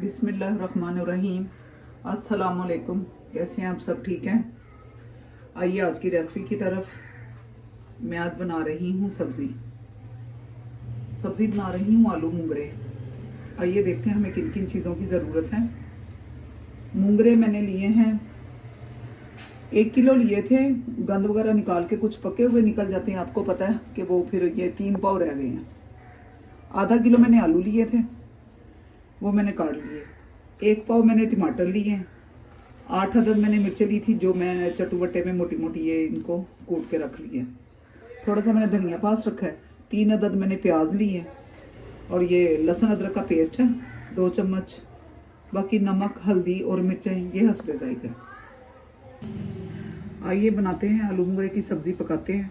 बिस्मिल्लाहिर्रहमानिर्रहीम। अस्सलाम वालेकुम। कैसे हैं आप सब? ठीक हैं? आइए आज की रेसिपी की तरफ। मैं आज बना रही हूँ सब्ज़ी बना रही हूँ आलू मूंगरे। आइए देखते हैं हमें किन किन चीज़ों की ज़रूरत है। मूंगरे मैंने लिए हैं 1 किलो लिए थे। गंद वगैरह निकाल के कुछ पके हुए निकल जाते हैं, आपको पता है कि वो फिर ये 3 पाव रह गए हैं। आधा किलो मैंने आलू लिए थे, वो मैंने काट लिए। 1 पाव मैंने टमाटर लिए हैं। 8 अदद मैंने मिर्चें ली थी, जो मैं चटुवट्टे में मोटी मोटी ये इनको कूट के रख लिए। थोड़ा सा मैंने धनिया पास रखा है। 3 अदद मैंने प्याज लिए और ये लहसुन अदरक का पेस्ट है 2 चम्मच। बाकी नमक, हल्दी और मिर्चें ये हस्बे ज़ायक़ा। आइए बनाते हैं आलू मूंगरे की सब्ज़ी, पकाते हैं।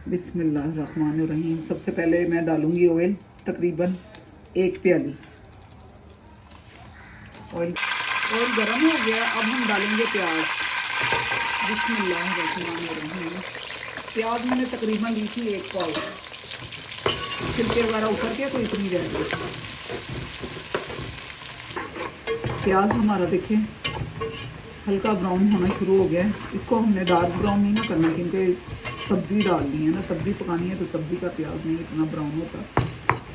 बिस्मिल्लाहिर्रहमानिर्रहीम। सबसे पहले मैं डालूंगी ऑयल, तकरीबन 1 प्याली। ऑयल गर्म हो गया, अब हम डालेंगे प्याज। बिस्मिल्लाहिर्रहमानिर्रहीम। प्याज मैंने तकरीबन ली थी 1 पाव, छिलके वगैरह उतर के तो इतनी रह गई। प्याज हमारा देखिए हल्का ब्राउन होना शुरू हो गया है। इसको हमने डार्क ब्राउन नहीं ना करना, क्योंकि सब्ज़ी डालनी है ना, सब्ज़ी पकानी है तो सब्ज़ी का प्याज नहीं इतना ब्राउन होता।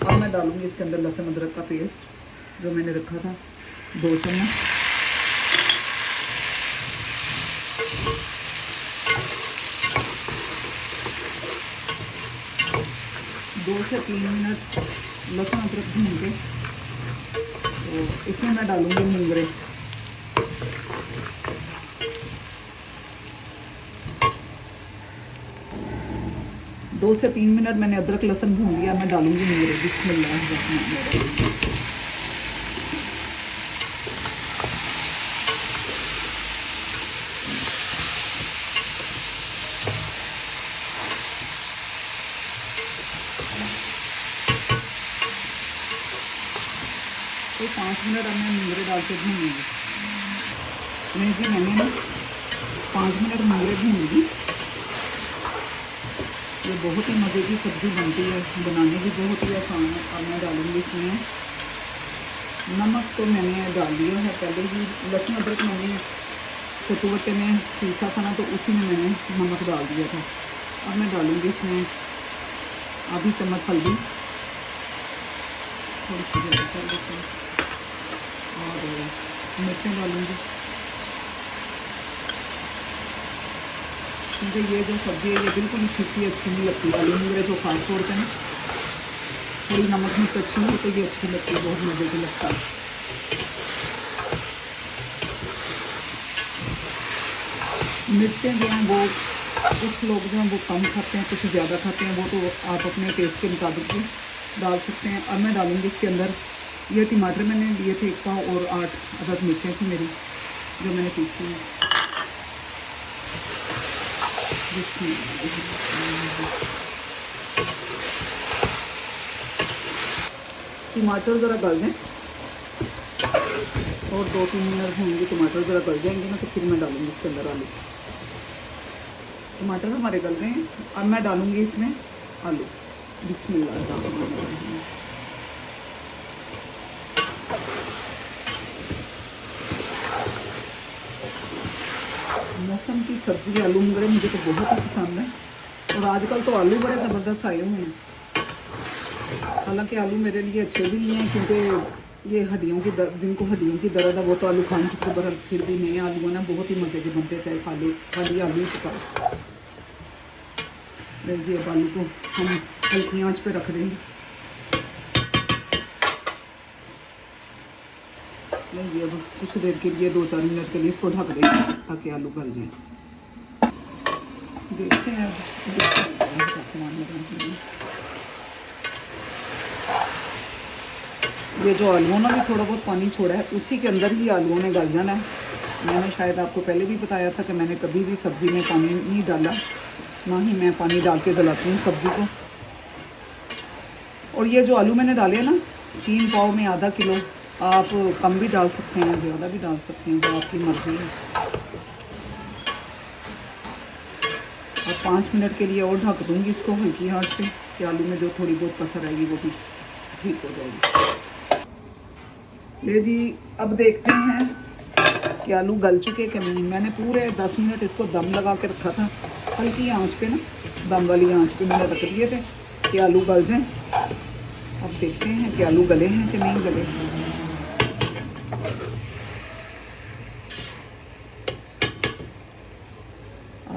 अब मैं डालूँगी इसके अंदर लहसुन अदरक का पेस्ट जो मैंने रखा था 2 चम्मच। दो से 3 मिनट लहसुन अदरक भून के तो इसमें मैं डालूँगी मूंगरे। दो से 3 मिनट मैंने अदरक लहसुन भून लिया, मैं डालूँगी मूंगरे। बिस्मिल्लाह। तो 5 मिनट हमने मूंगरे डाल के भूनेंगे। नहीं जी, मैंने ना 5 मिनट मूंगरे भून ली। ये बहुत ही मज़े की सब्ज़ी बनती है, बनाने भी बहुत ही आसान है। अब मैं डालूँगी इसमें नमक। तो मैंने डाल दिया है पहले ही। लहसुन अदरक मैंने चटुवट्टे में पीसा था ना, तो उसी में मैंने नमक डाल दिया था। अब मैं डालूँगी इसमें आधी चम्मच हल्दी, थोड़ी सी ज़्यादा कर देते हैं, और मिर्चें डालूँगी। क्योंकि ये जो सब्ज़ी है ये बिल्कुल फीकी अच्छी नहीं लगती। आलू मूंगरे जो खास तौर पर ना थोड़ी नमक मिर्च अच्छी हो तो ये अच्छी लगती है, बहुत मज़े की लगता है। मिर्चें जो हैं वो कुछ लोग जो हैं वो कम खाते हैं, कुछ ज़्यादा खाते हैं, वो तो आप अपने टेस्ट के मुताबिक भी डाल सकते हैं। अब मैं डालूँगी इसके अंदर ये टमाटर मैंने लिए थे 1 पाव, और 8 अदद मिर्चें थी मेरी जो मैंने पीसी हैं। टमाटर ज़रा गल जाए और 2-3 मिनट भूनूंगी। टमाटर ज़रा गल जाएंगे ना तो फिर मैं डालूँगी इसके अंदर आलू। टमाटर हमारे गल गए हैं, अब मैं डालूँगी इसमें आलू। बिस्मिल्लाह। मौसम की सब्ज़ी आलू मूंगरे मुझे तो बहुत ही पसंद है, और आजकल तो आलू बड़े ज़बरदस्त आए हुए हैं। हालांकि आलू मेरे लिए अच्छे भी नहीं हैं, क्योंकि ये हड्डियों की जिनको हड्डियों की दर्द है वो तो आलू खा नहीं सकते, पर फिर भी नए आलू ना बहुत ही मज़े के बनते, चाहे खाली आलू ही पकाओ। जी, अब आलू को हम हल्की आंच पे रख देंगे। ये अब कुछ देर के लिए 2-4 मिनट के लिए इसको ढक देंगे ताकि आलू गल जाए। देखते हैं ये जो आलूओं ने भी थोड़ा बहुत पानी छोड़ा है, उसी के अंदर ही आलूओं ने गल जाना है। मैंने शायद आपको पहले भी बताया था कि मैंने कभी भी सब्ज़ी में पानी नहीं डाला, ना ही मैं पानी डाल के गलाती हूँ सब्ज़ी को। और ये जो आलू मैंने डाले ना 3 पाव में आधा किलो, आप कम भी डाल सकते हैं, ज़्यादा भी डाल सकते हैं, जो आपकी मर्ज़ी है। और 5 मिनट के लिए और ढक दूँगी इसको हल्की आंच पे, कि आलू में जो थोड़ी बहुत कसर आएगी वो भी ठीक हो जाएगी। ये जी अब देखते हैं कि आलू गल चुके कि नहीं। मैंने पूरे 10 मिनट इसको दम लगा के रखा था, हल्की आंच पे ना, दम वाली आंच पे मैंने रख दिए थे कि आलू गल जाएं। अब देखते हैं कि आलू गले हैं कि नहीं गले।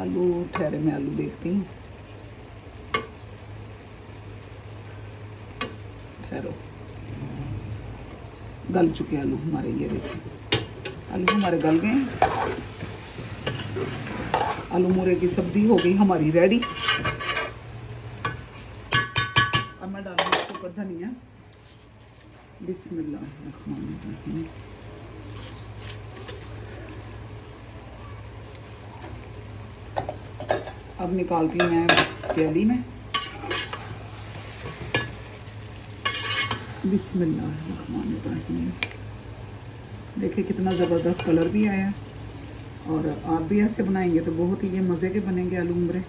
आलू ठहरे, मैं आलू देखती हूँ, ठहरो। गल चुके आलू हमारे, ये देखिए आलू हमारे गल गए हैं। आलू मूरे की सब्जी हो गई हमारी रेडी। अब मैं डालूंगी इसके ऊपर धनिया। बिस्मिल्लाहिर्रहमानिर्रहीम। अब निकालती हूँ मैं प्याली में। बिस्मिल्लाहिर्रहमानिर्रहीम। देखिए कितना ज़बरदस्त कलर भी आया, और आप भी ऐसे बनाएंगे तो बहुत ही ये मज़े के बनेंगे आलू मुंगरे।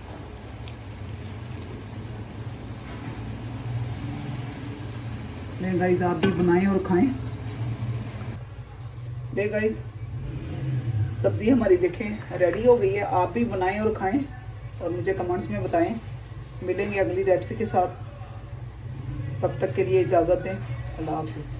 ले गाइस, आप भी बनाएं और खाएं। ले गाइस, सब्ज़ी हमारी देखें रेडी हो गई है। आप भी बनाएं और खाएं और मुझे कमेंट्स में बताएं। मिलेंगे अगली रेसिपी के साथ, तब तक के लिए इजाज़त दें। अल्लाह हाफिज़।